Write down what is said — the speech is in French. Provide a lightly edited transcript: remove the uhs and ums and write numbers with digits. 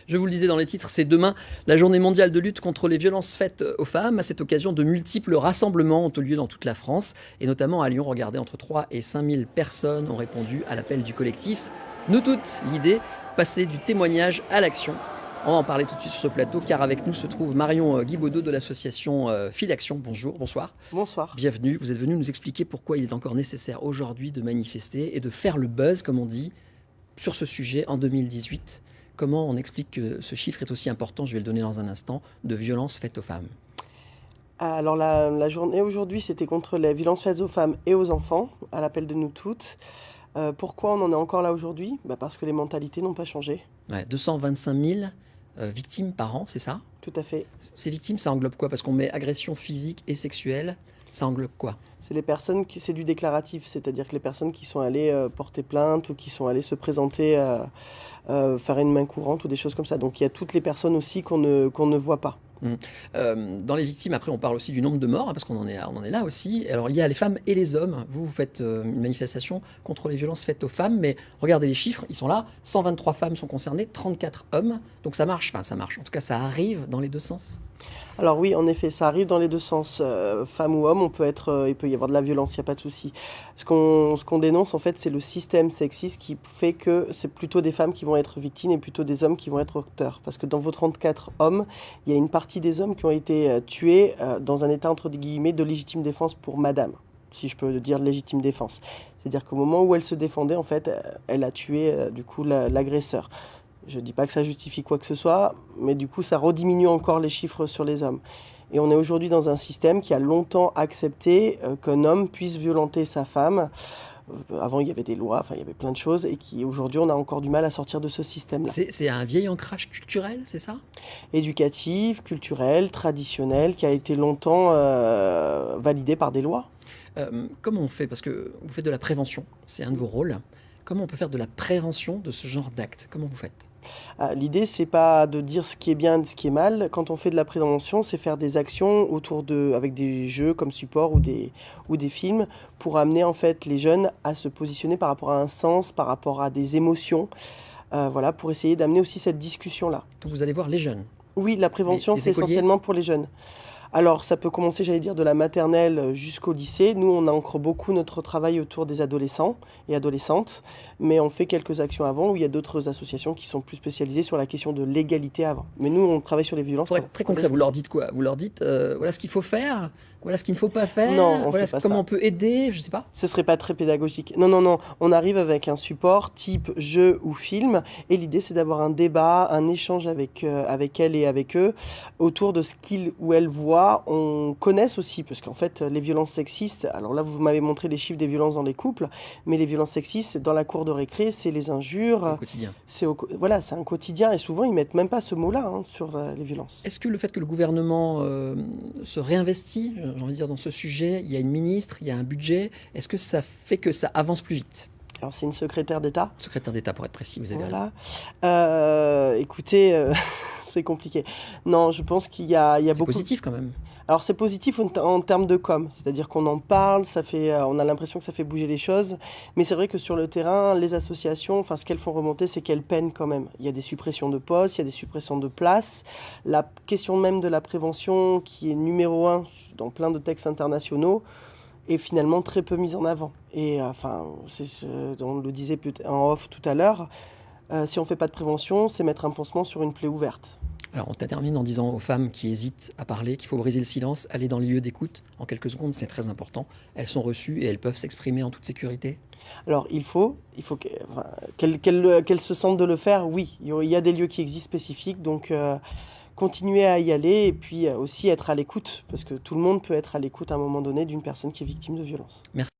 Je vous le disais dans les titres, c'est demain la journée mondiale de lutte contre les violences faites aux femmes. À cette occasion, de multiples rassemblements ont lieu dans toute la France, et notamment à Lyon. Regardez, entre 3 et 5 000 personnes ont répondu à l'appel du collectif Nous Toutes. L'idée, passer du témoignage à l'action. On va en parler tout de suite sur ce plateau, car avec nous se trouve Marion Guibaudot de l'association Filaction. Bonjour, bonsoir. Bonsoir. Bienvenue. Vous êtes venu nous expliquer pourquoi il est encore nécessaire aujourd'hui de manifester et de faire le buzz, comme on dit, sur ce sujet en 2018. Comment on explique que ce chiffre est aussi important, je vais le donner dans un instant, de violences faites aux femmes? Alors la journée aujourd'hui, c'était contre les violences faites aux femmes et aux enfants, à l'appel de nous toutes. Pourquoi on en est encore là aujourd'hui? Parce que les mentalités n'ont pas changé. Ouais, 225 000 victimes par an, c'est ça? Tout à fait. Ces victimes, ça englobe quoi? Parce qu'on met agression physique et sexuelle, ça englobe quoi? C'est les personnes c'est du déclaratif, c'est-à-dire que les personnes qui sont allées porter plainte ou qui sont allées se présenter, faire une main courante ou des choses comme ça. Donc il y a toutes les personnes aussi qu'on ne voit pas. Dans les victimes, après, on parle aussi du nombre de morts, hein, parce qu'on en est là aussi. Alors, il y a les femmes et les hommes. Vous faites une manifestation contre les violences faites aux femmes, mais regardez les chiffres, ils sont là. 123 femmes sont concernées, 34 hommes. Donc ça marche, enfin ça marche. En tout cas, ça arrive dans les deux sens. Alors oui, en effet, ça arrive dans les deux sens. Femme ou homme, il peut y avoir de la violence, il n'y a pas de souci. Ce qu'on dénonce, en fait, c'est le système sexiste qui fait que c'est plutôt des femmes qui vont être victimes et plutôt des hommes qui vont être auteurs. Parce que dans vos 34 hommes, il y a une partie des hommes qui ont été tués dans un état, entre guillemets, de légitime défense pour madame, si je peux dire de légitime défense. C'est-à-dire qu'au moment où elle se défendait, en fait, elle a tué, du coup, l'agresseur. Je ne dis pas que ça justifie quoi que ce soit, mais du coup, ça rediminue encore les chiffres sur les hommes. Et on est aujourd'hui dans un système qui a longtemps accepté qu'un homme puisse violenter sa femme. Avant, il y avait des lois, enfin, il y avait plein de choses, et qui aujourd'hui, on a encore du mal à sortir de ce système-là. C'est un vieil ancrage culturel, c'est ça? Éducatif, culturel, traditionnel, qui a été longtemps validé par des lois. Comment on fait? Parce que vous faites de la prévention, c'est un de vos rôles. Comment on peut faire de la prévention de ce genre d'actes? Comment vous faites? L'idée, c'est pas de dire ce qui est bien et ce qui est mal. Quand on fait de la prévention, c'est faire des actions avec des jeux comme support ou des films pour amener en fait les jeunes à se positionner par rapport à un sens, par rapport à des émotions, voilà, pour essayer d'amener aussi cette discussion-là. Donc vous allez voir les jeunes? Oui, la prévention, c'est essentiellement pour les jeunes. Alors, ça peut commencer, j'allais dire, de la maternelle jusqu'au lycée. Nous, on ancre beaucoup notre travail autour des adolescents et adolescentes, mais on fait quelques actions avant où il y a d'autres associations qui sont plus spécialisées sur la question de l'égalité avant. Mais nous, on travaille sur les violences. Pour être très concret, vous leur dites quoi? Vous leur dites, voilà ce qu'il faut faire, voilà ce qu'il ne faut pas faire, non, voilà comment on peut aider, je ne sais pas. Ce serait pas très pédagogique. Non. On arrive avec un support type jeu ou film, et l'idée, c'est d'avoir un débat, un échange avec elle et avec eux autour de ce qu'ils ou elles voient. On connaisse aussi, parce qu'en fait, les violences sexistes, alors là, vous m'avez montré les chiffres des violences dans les couples, mais les violences sexistes, dans la cour de récré, c'est les injures. C'est au quotidien. Voilà, c'est un quotidien, et souvent, ils mettent même pas ce mot-là sur les violences. Est-ce que le fait que le gouvernement se réinvestit, j'ai envie de dire, dans ce sujet, il y a une ministre, il y a un budget, est-ce que ça fait que ça avance plus vite? Alors, c'est une secrétaire d'État. Secrétaire d'État, pour être précis, vous avez raison. Voilà. Écoutez, c'est compliqué. Non, je pense qu'il y a beaucoup... C'est positif quand même. Alors c'est positif en termes de com, c'est-à-dire qu'on en parle, on a l'impression que ça fait bouger les choses, mais c'est vrai que sur le terrain, les associations, enfin ce qu'elles font remonter, c'est qu'elles peinent quand même. Il y a des suppressions de postes, il y a des suppressions de places. La question même de la prévention, qui est numéro 1 dans plein de textes internationaux, est finalement très peu mise en avant. Et on le disait en off tout à l'heure, si on ne fait pas de prévention, c'est mettre un pansement sur une plaie ouverte. Alors, on termine en disant aux femmes qui hésitent à parler qu'il faut briser le silence, aller dans les lieux d'écoute en quelques secondes, c'est très important. Elles sont reçues et elles peuvent s'exprimer en toute sécurité. Alors, il faut qu'elles se sentent de le faire, oui. Il y a des lieux qui existent spécifiques, donc continuer à y aller et puis aussi être à l'écoute, parce que tout le monde peut être à l'écoute à un moment donné d'une personne qui est victime de violence. Merci.